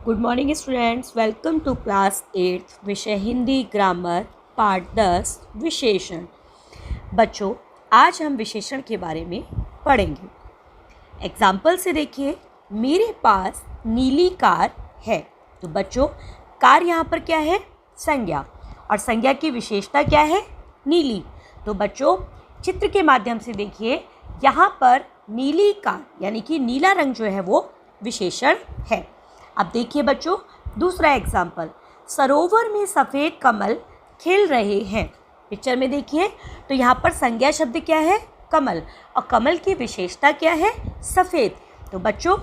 Good morning students, welcome to class 8 विषय Hindi grammar part 10 विशेषण। बच्चों, आज हम विशेषण के बारे में पढ़ेंगे। एग्जाम्पल से देखिए, मेरे पास नीली कार है। तो बच्चों, कार यहाँ पर क्या है? संज्ञा, और संज्ञा की विशेषता क्या है? नीली। तो बच्चों, चित्र के माध्यम से देखिए, यहाँ पर नीली कार यानी कि नीला रंग जो है वो विशेषण है। अब देखिए बच्चों, दूसरा एग्जाम्पल, सरोवर में सफ़ेद कमल खिल रहे हैं। पिक्चर में देखिए, तो यहाँ पर संज्ञा शब्द क्या है? कमल, और कमल की विशेषता क्या है? सफ़ेद। तो बच्चों,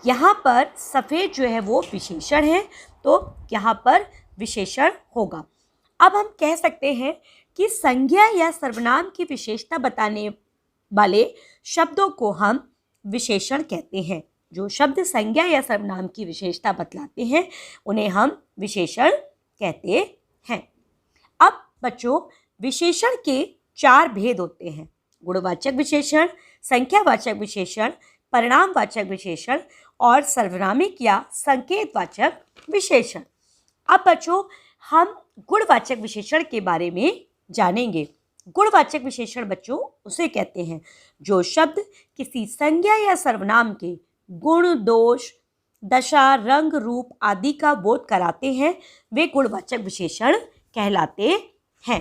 यहाँ पर सफ़ेद जो है वो विशेषण है, तो यहाँ पर विशेषण होगा। अब हम कह सकते हैं कि संज्ञा या सर्वनाम की विशेषता बताने वाले शब्दों को हम विशेषण कहते हैं। जो शब्द संज्ञा या सर्वनाम की विशेषता बतलाते हैं उन्हें हम विशेषण कहते हैं। अब बच्चों, विशेषण के 4 भेद होते हैं: गुणवाचक विशेषण, संख्यावाचक विशेषण, परिणामवाचक विशेषण और सर्वनामिक या संकेतवाचक विशेषण। अब बच्चों, हम गुणवाचक विशेषण के बारे में जानेंगे। गुणवाचक विशेषण बच्चों उसे कहते हैं जो शब्द किसी संज्ञा या सर्वनाम के गुण, दोष, दशा, रंग, रूप आदि का बोध कराते हैं, वे गुणवाचक विशेषण कहलाते हैं।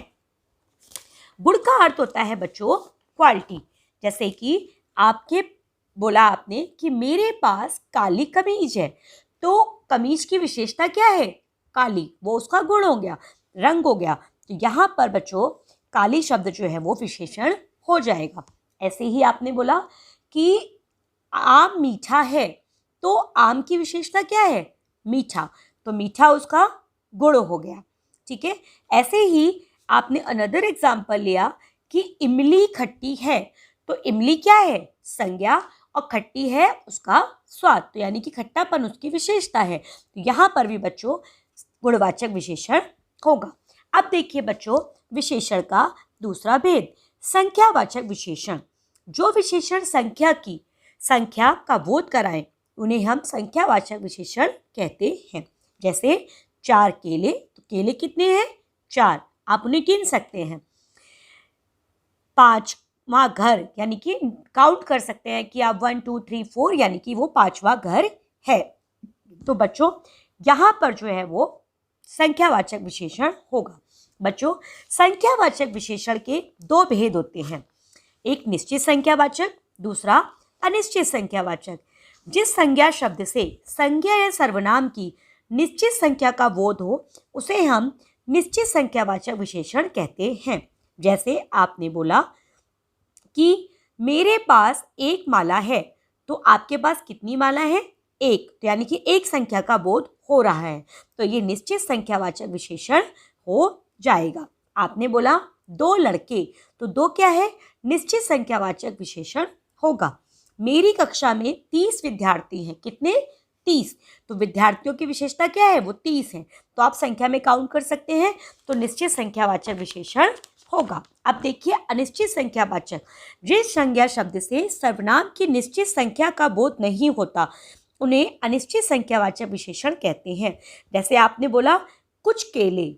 गुण का अर्थ होता है बच्चों क्वालिटी। जैसे कि आपने कि मेरे पास काली कमीज है, तो कमीज की विशेषता क्या है? काली, वो उसका गुण हो गया, रंग हो गया। तो यहाँ पर बच्चों काली शब्द जो है वो विशेषण हो जाएगा। ऐसे ही आपने बोला कि आम मीठा है, तो आम की विशेषता क्या है? मीठा, तो मीठा उसका गुण हो गया। ठीक है। ऐसे ही आपने अनदर एग्जाम्पल लिया कि इमली खट्टी है, तो इमली क्या है? संज्ञा, और खट्टी है उसका स्वाद, तो यानी कि खट्टापन उसकी विशेषता है। तो यहाँ पर भी बच्चों गुणवाचक विशेषण होगा। अब देखिए बच्चों, विशेषण का दूसरा भेद, संख्यावाचक विशेषण। जो विशेषण संख्या का बोध कराएं उन्हें हम संख्यावाचक विशेषण कहते हैं। जैसे 4 केले, तो केले कितने हैं? 4, आप उन्हें गिन सकते हैं। 5वां घर, यानी कि काउंट कर सकते हैं कि आप 1 2 3 4, यानी कि वो 5वां घर है। तो बच्चों यहाँ पर जो है वो संख्यावाचक विशेषण होगा। बच्चों, संख्यावाचक विशेषण के 2 भेद होते हैं, एक निश्चित संख्यावाचक, दूसरा अनिश्चित संख्यावाचक। जिस संज्ञा शब्द से संज्ञा या सर्वनाम की निश्चित संख्या का बोध हो उसे हम निश्चित संख्यावाचक विशेषण कहते हैं। जैसे आपने बोला कि मेरे पास एक माला है, तो आपके पास कितनी माला है? एक, तो यानी कि एक संख्या का बोध हो रहा है, तो ये निश्चित संख्यावाचक विशेषण हो जाएगा। आपने बोला 2 लड़के, तो 2 क्या है? निश्चित संख्यावाचक विशेषण होगा। मेरी कक्षा में 30 विद्यार्थी हैं, कितने? 30, तो विद्यार्थियों की विशेषता क्या है? वो 30 हैं, तो आप संख्या में काउंट कर सकते हैं, तो निश्चित संख्यावाचक विशेषण होगा। अब देखिए अनिश्चित संख्यावाचक, जिस संज्ञा शब्द से सर्वनाम की निश्चित संख्या का बोध नहीं होता उन्हें अनिश्चित संख्यावाचक विशेषण कहते हैं। जैसे आपने बोला कुछ केले,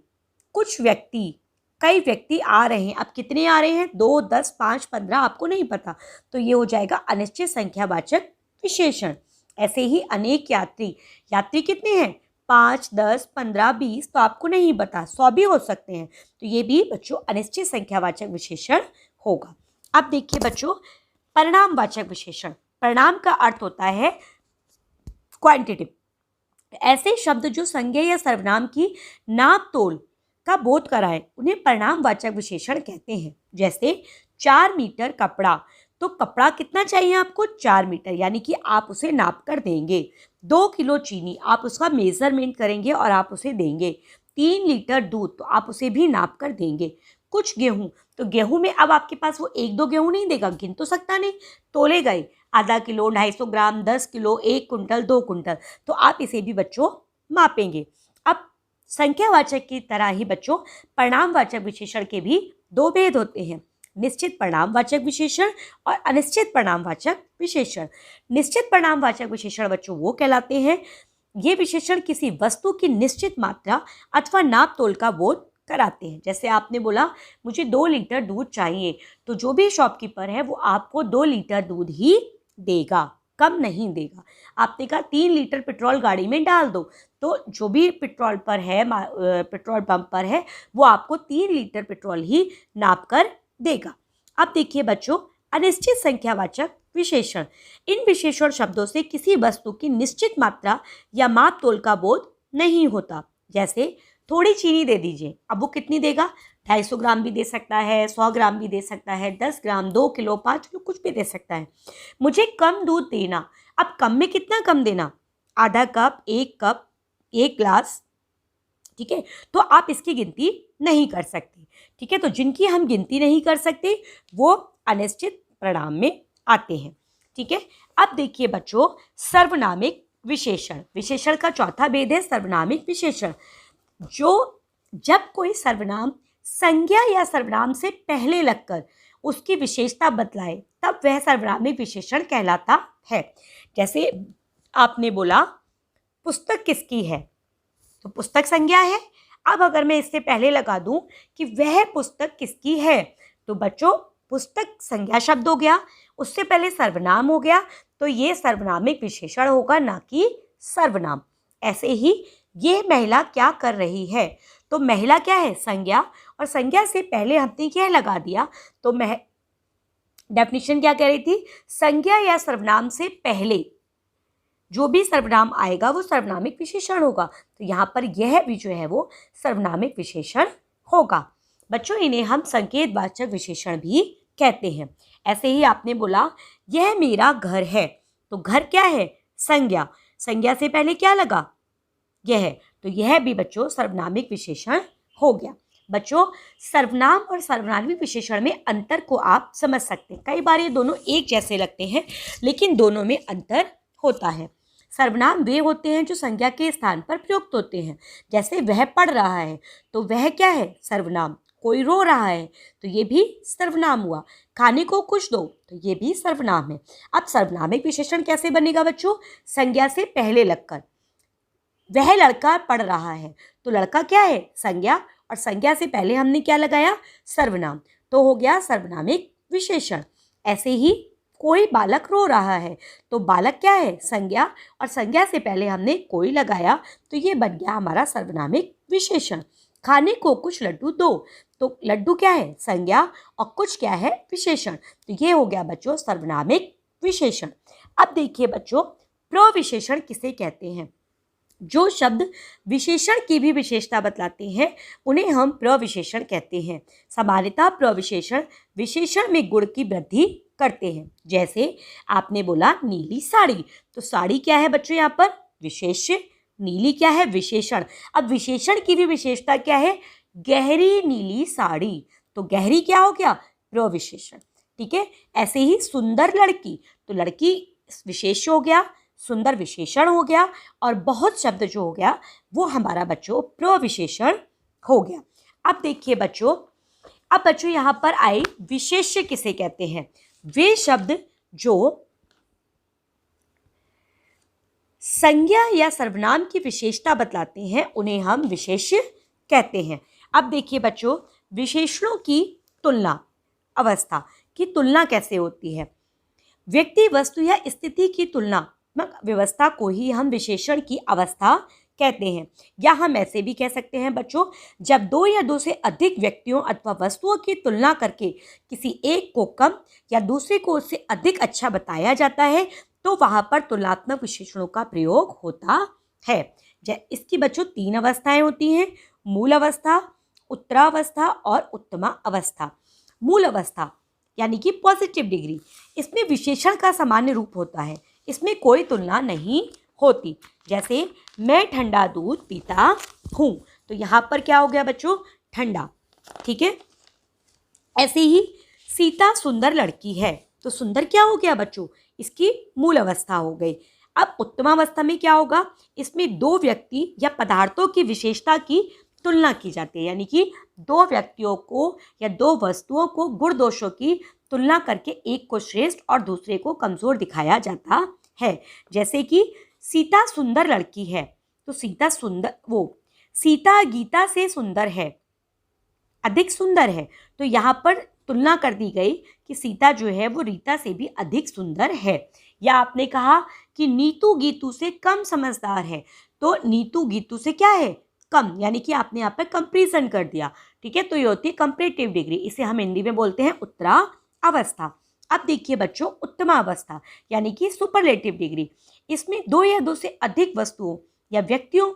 कुछ व्यक्ति, कई व्यक्ति आ रहे हैं। अब कितने आ रहे हैं? 2, 10, 5, 15, आपको नहीं पता, तो ये हो जाएगा अनिश्चित संख्यावाचक विशेषण। ऐसे ही अनेक यात्री कितने हैं? 5, 10, 15, 20, तो आपको नहीं पता, 100 भी हो सकते हैं, तो ये भी बच्चों अनिश्चित संख्यावाचक विशेषण होगा। अब देखिए बच्चों, परिणामवाचक विशेषण। परिणाम का अर्थ होता है क्वांटिटिव। ऐसे शब्द जो संज्ञा या सर्वनाम की नाप तोल का बोध कराएं उन्हें परिणामवाचक विशेषण कहते हैं। जैसे 4 मीटर कपड़ा, तो कपड़ा कितना चाहिए आपको? 4 मीटर, यानी कि आप उसे नाप कर देंगे। 2 किलो चीनी, आप उसका मेजरमेंट करेंगे और आप उसे देंगे। 3 लीटर दूध, तो आप उसे भी नाप कर देंगे। कुछ गेहूं, तो गेहूं में अब आपके पास वो 1-2 गेहूं नहीं देगा, गिन तो सकता नहीं, तोले गए आधा किलो, 250 ग्राम, 10 किलो, 1 कुंटल, 2 कुंटल, तो आप इसे भी बच्चों मापेंगे। अब संख्यावाचक की तरह ही बच्चों परिणामवाचक विशेषण के भी 2 भेद होते हैं, निश्चित परिणामवाचक विशेषण और अनिश्चित परिणामवाचक विशेषण। निश्चित परिणामवाचक विशेषण बच्चों वो कहलाते हैं ये विशेषण किसी वस्तु की निश्चित मात्रा अथवा नाप तोल का बोध कराते हैं। जैसे आपने बोला मुझे 2 लीटर दूध चाहिए, तो जो भी शॉपकीपर है वो आपको 2 लीटर दूध ही देगा, कम नहीं देगा। आपने कहा 3 लीटर पेट्रोल गाड़ी में डाल दो, तो जो भी पेट्रोल पंप पर है वो आपको 3 लीटर पेट्रोल ही नाप कर देगा। अब देखिए बच्चों, अनिश्चित संख्यावाचक विशेषण। इन विशेषण शब्दों से किसी वस्तु की निश्चित मात्रा या माप तोल का बोध नहीं होता। जैसे थोड़ी चीनी दे दीजिए, अब वो कितनी देगा? 250 ग्राम भी दे सकता है, 100 ग्राम भी दे सकता है, 10 ग्राम, 2 किलो, 5 किलो, कुछ भी दे सकता है। मुझे कम दूध देना। अब कम में कितना कम देना? आधा कप, 1 ग्लास, ठीक है। तो आप इसकी गिनती नहीं कर सकते, ठीक है। तो जिनकी हम गिनती नहीं कर सकते वो अनिश्चित परिणाम में आते हैं, ठीक है। अब देखिए बच्चों, सर्वनामिक विशेषण। विशेषण का चौथा भेद है सर्वनामिक विशेषण। जब कोई सर्वनाम संज्ञा या सर्वनाम से पहले लगकर उसकी विशेषता बतलाए तब वह सर्वनामिक विशेषण कहलाता है। जैसे आपने बोला पुस्तक किसकी है, तो पुस्तक संज्ञा है। अब अगर मैं इससे पहले लगा दूं कि वह पुस्तक किसकी है, तो बच्चों पुस्तक संज्ञा शब्द हो गया, उससे पहले सर्वनाम हो गया, तो ये सर्वनामिक विशेषण होगा, ना कि सर्वनाम। ऐसे ही ये महिला क्या कर रही है, तो महिला क्या है? संज्ञा, और संज्ञा से पहले हमने क्या लगा दिया, तो डेफिनेशन क्या कह रही थी? संज्ञा या सर्वनाम से पहले जो भी सर्वनाम आएगा वो सर्वनामिक विशेषण होगा। तो यहाँ पर यह भी जो है वो सर्वनामिक विशेषण होगा। बच्चों, इन्हें हम संकेतवाचक विशेषण भी कहते हैं। ऐसे ही आपने बोला यह मेरा घर है, तो घर क्या है? संज्ञा। संज्ञा से पहले क्या लगा? यह, तो यह भी बच्चों सर्वनामिक विशेषण हो गया। बच्चों, सर्वनाम और सर्वनामिक विशेषण में अंतर को आप समझ सकते हैं। कई बार ये दोनों एक जैसे लगते हैं, लेकिन दोनों में अंतर होता है। सर्वनाम वे होते हैं जो संज्ञा के स्थान पर प्रयुक्त होते हैं। जैसे वह पढ़ रहा है, तो वह क्या है? सर्वनाम। कोई रो रहा है, तो ये भी सर्वनाम हुआ। खाने को कुछ दो, तो ये भी सर्वनाम है। अब सर्वनामिक विशेषण कैसे बनेगा बच्चों? संज्ञा से पहले लगकर। वह लड़का पढ़ रहा है, तो लड़का क्या है? संज्ञा, और संज्ञा से पहले हमने क्या लगाया? सर्वनाम, तो हो गया सर्वनामिक विशेषण। ऐसे ही कोई बालक रो रहा है, तो बालक क्या है? संज्ञा, और संज्ञा से पहले हमने कोई लगाया, तो ये बन गया हमारा सर्वनामिक विशेषण। खाने को कुछ लड्डू दो, तो लड्डू क्या है? संज्ञा, और कुछ क्या है? विशेषण। तो ये हो गया बच्चों सर्वनामिक विशेषण। अब देखिए बच्चों, प्रविशेषण किसे कहते हैं? जो शब्द विशेषण की भी विशेषता बतलाते हैं उन्हें हम प्रविशेषण कहते हैं। सामान्यतः प्रविशेषण विशेषण में गुण की वृद्धि करते हैं। जैसे आपने बोला नीली साड़ी, तो साड़ी क्या है बच्चों? यहाँ पर विशेष्य, नीली क्या है? विशेषण। अब विशेषण की भी विशेषता क्या है? गहरी नीली साड़ी, तो गहरी क्या हो गया? प्रविशेषण, ठीक है। ऐसे ही सुंदर लड़की, तो लड़की विशेष्य हो गया, सुंदर विशेषण हो गया, और बहुत शब्द जो हो गया वो हमारा बच्चों प्रविशेषण हो गया। अब देखिए बच्चों, अब बच्चों यहाँ पर आए विशेष्य किसे कहते हैं? वे शब्द जो संज्ञा या सर्वनाम की विशेषता बतलाते हैं उन्हें हम विशेष्य कहते हैं। अब देखिए बच्चों, विशेषणों की तुलना, अवस्था की तुलना कैसे होती है? व्यक्ति, वस्तु या स्थिति की तुलनात्मक व्यवस्था को ही हम विशेषण की अवस्था कहते हैं। या हम ऐसे भी कह सकते हैं बच्चों, जब दो या दो से अधिक व्यक्तियों अथवा वस्तुओं की तुलना करके किसी एक को कम या दूसरे को उससे अधिक अच्छा बताया जाता है, तो वहाँ पर तुलनात्मक विशेषणों का प्रयोग होता है। इसकी बच्चों 3 अवस्थाएं होती हैं: मूल अवस्था, उत्तरावस्था और उत्तमा अवस्था। मूल अवस्था यानी कि पॉजिटिव डिग्री, इसमें विशेषण का सामान्य रूप होता है, इसमें कोई तुलना नहीं होती। जैसे मैं ठंडा दूध पीता हूँ, तो यहाँ पर क्या हो गया बच्चों? ठंडा, ठीक है। ऐसे ही सीता सुंदर लड़की है, तो सुंदर क्या हो गया बच्चों? इसकी मूल अवस्था हो गई। अब उत्तमावस्था में क्या होगा? इसमें 2 व्यक्ति या पदार्थों की विशेषता की तुलना की जाती है, यानी कि 2 व्यक्तियों को या 2 वस्तुओं को गुण दोषों की तुलना करके एक को श्रेष्ठ और दूसरे को कमजोर दिखाया जाता है। जैसे कि सीता सुंदर लड़की है, तो सीता गीता से सुंदर है, अधिक सुंदर है। तो यहाँ पर तुलना कर दी गई कि सीता जो है वो रीता से भी अधिक सुंदर है। या आपने कहा कि नीतू गीतू से कम समझदार है, तो नीतू गीतू से क्या है, कम, यानी कि आपने यहाँ पर कंपैरिजन कर दिया। ठीक है, तो ये होती है कंपैरेटिव डिग्री, इसे हम हिंदी में बोलते हैं उत्तरा अवस्था। अब देखिए बच्चों, उत्तमा अवस्था यानी कि सुपरलेटिव डिग्री, इसमें दो या दो से अधिक वस्तुओं या व्यक्तियों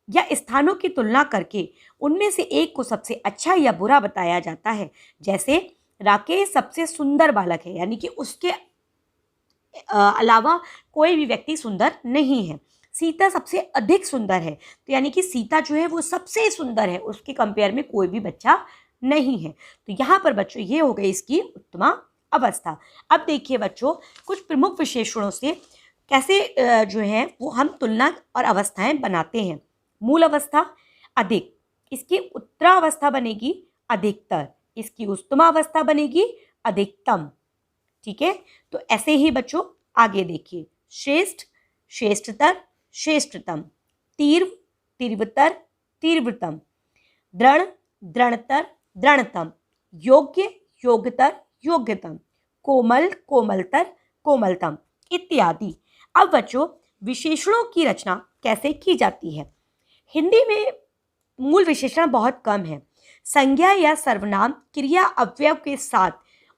या स्थानों की तुलना करके उनमें से एक को सबसे अच्छा या बुरा बताया जाता है। जैसे राकेश सबसे सुंदर बालक है, यानी कि उसके अलावा कोई भी व्यक्ति सुंदर नहीं है। सीता सबसे अधिक सुंदर है, तो यानी कि सीता जो है वो सबसे सुंदर है, उसके कंपेयर में कोई भी बच्चा नहीं है। तो यहाँ पर बच्चों ये हो गई इसकी उत्तमा अवस्था। अब देखिए बच्चों, कुछ प्रमुख विशेषणों से कैसे जो है वो हम तुलना और अवस्थाएं बनाते हैं। मूल अवस्था अधिक, इसकी उत्तरावस्था बनेगी अधिकतर, इसकी उत्तमा अवस्था बनेगी अधिकतम। ठीक है, तो ऐसे ही बच्चों आगे देखिए, श्रेष्ठ, श्रेष्ठतर, श्रेष्ठतम, तीव्र, तीव्रतर, तीव्रतम, दृढ़, दृढ़तर, दृढ़तम, योग्य, योग्यतर, योग्यतम, कोमल, कोमलतर, कोमलतम इत्यादि। अब बच्चों विशेषणों की रचना कैसे की जाती है। हिंदी में मूल विशेषण बहुत कम है। संज्ञा या सर्वनाम क्रिया अवयव के साथ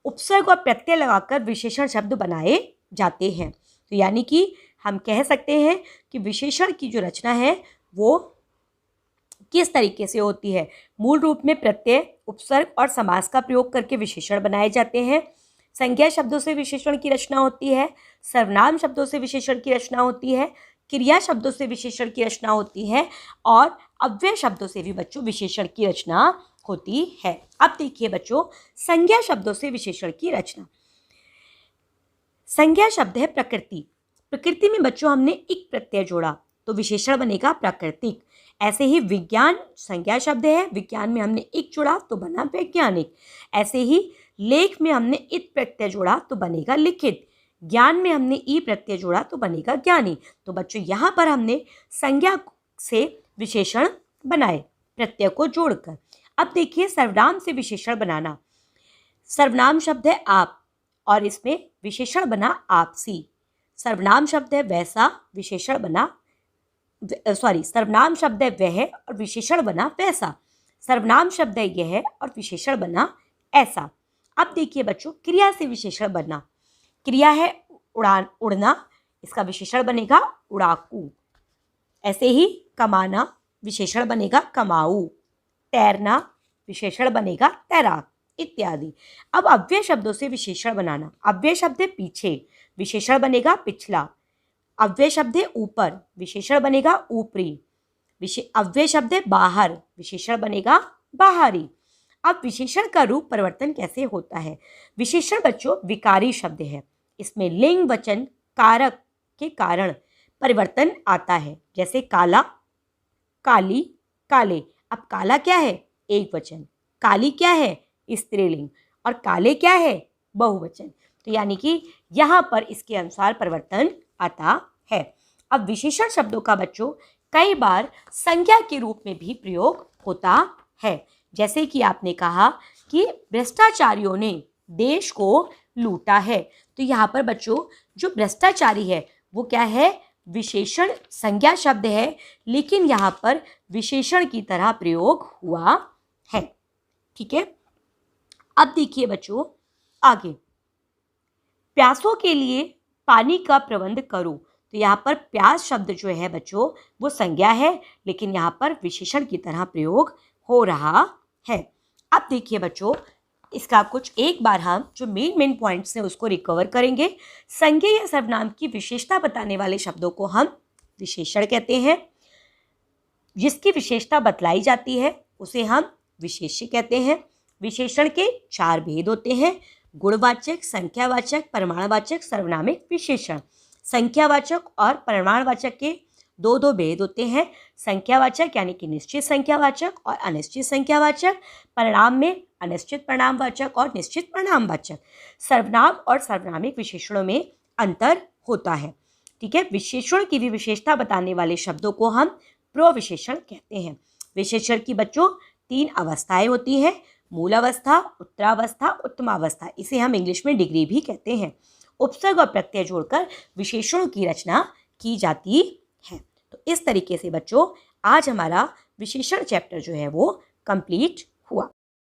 उपसर्ग और प्रत्यय लगाकर विशेषण शब्द बनाए जाते हैं। तो यानी कि हम कह सकते हैं कि विशेषण की जो रचना है वो किस तरीके से होती है। मूल रूप में प्रत्यय, उपसर्ग और समास का प्रयोग करके विशेषण बनाए जाते हैं। संज्ञा शब्दों से विशेषण की रचना होती है, सर्वनाम शब्दों से विशेषण की रचना होती है, क्रिया शब्दों से विशेषण की रचना होती है और अव्यय शब्दों से भी बच्चों विशेषण की रचना होती है। अब देखिए बच्चों, संज्ञा शब्दों से विशेषण की रचना। संज्ञा शब्द है प्रकृति, प्रकृति में बच्चों हमने इक प्रत्यय जोड़ा तो विशेषण बनेगा प्राकृतिक। ऐसे ही विज्ञान संज्ञा शब्द है, विज्ञान में हमने इक जोड़ा तो बना वैज्ञानिक। ऐसे ही लेख में हमने इत प्रत्यय जोड़ा तो बनेगा लिखित, ज्ञान में हमने ई प्रत्यय जोड़ा तो बनेगा ज्ञानी। तो बच्चों यहाँ पर हमने संज्ञा से विशेषण बनाए प्रत्यय को जोड़कर। अब देखिए सर्वनाम से विशेषण बनाना। सर्वनाम शब्द है आप और इसमें विशेषण बना आपसी। सर्वनाम शब्द है वैसा, विशेषण बना सर्वनाम शब्द है वह और विशेषण बना वैसा। सर्वनाम शब्द है यह और विशेषण बना ऐसा। अब देखिए बच्चों क्रिया से विशेषण बनना। क्रिया है उड़ान, उड़ना, इसका विशेषण बनेगा उड़ाकू। ऐसे ही कमाना, विशेषण बनेगा कमाऊ। तैरना, विशेषण बनेगा तैराक इत्यादि। अब अव्यय शब्दों से विशेषण बनाना। अव्यय शब्द है पीछे, विशेषण बनेगा पिछला। अव्यय शब्द है ऊपर, विशेषण बनेगा ऊपरी। अव्यय शब्द है बाहर, विशेषण बनेगा बाहरी। अब विशेषण का रूप परिवर्तन कैसे होता है। विशेषण बच्चों विकारी शब्द है, इसमें लिंग वचन कारक के कारण परिवर्तन आता है। जैसे काला, काली, काले। अब काला क्या है, एक वचन, काली क्या है, स्त्रीलिंग, और काले क्या है, बहुवचन। तो यानी कि यहाँ पर इसके अनुसार परिवर्तन आता है। अब विशेषण शब्दों का बच्चों कई बार संज्ञा के रूप में भी प्रयोग होता है। जैसे कि आपने कहा कि भ्रष्टाचारियों ने देश को लूटा है, तो यहाँ पर बच्चों जो भ्रष्टाचारी है वो क्या है, विशेषण संज्ञा शब्द है, लेकिन यहाँ पर विशेषण की तरह प्रयोग हुआ है। ठीक है, अब देखिए बच्चों आगे, प्यासों के लिए पानी का प्रबंध करो। तो यहाँ पर प्यास शब्द जो है बच्चों वो संज्ञा है, लेकिन यहाँ पर विशेषण की तरह प्रयोग हो रहा है। अब देखिए बच्चों इसका कुछ एक बार हम जो मेन पॉइंट्स हैं उसको रिकवर करेंगे। संज्ञा या सर्वनाम की विशेषता बताने वाले शब्दों को हम विशेषण कहते हैं। जिसकी विशेषता बतलाई जाती है उसे हम विशेष्य कहते हैं। विशेषण के 4 भेद होते हैं, गुणवाचक, संख्यावाचक, परिमाणवाचक, सर्वनामिक विशेषण। संख्यावाचक और परिमाणवाचक के 2 भेद होते हैं। संख्यावाचक यानी कि निश्चित संख्यावाचक और अनिश्चित संख्यावाचक। परिणाम में अनिश्चित परिणामवाचक और निश्चित परिणामवाचक। सर्वनाम और सर्वनामिक विशेषणों में अंतर होता है। ठीक है। विशेषण की भी विशेषता बताने वाले शब्दों को हम प्रविशेषण कहते हैं। विशेषण की बच्चों 3 अवस्थाएं होती हैं, मूल अवस्था, उत्तरावस्था, उत्तमावस्था। इसे हम इंग्लिश में डिग्री भी कहते हैं। उपसर्ग और प्रत्यय जोड़कर विशेषणों की रचना की जाती है। तो इस तरीके से बच्चों आज हमारा विशेषण चैप्टर जो है वो कंप्लीट हुआ।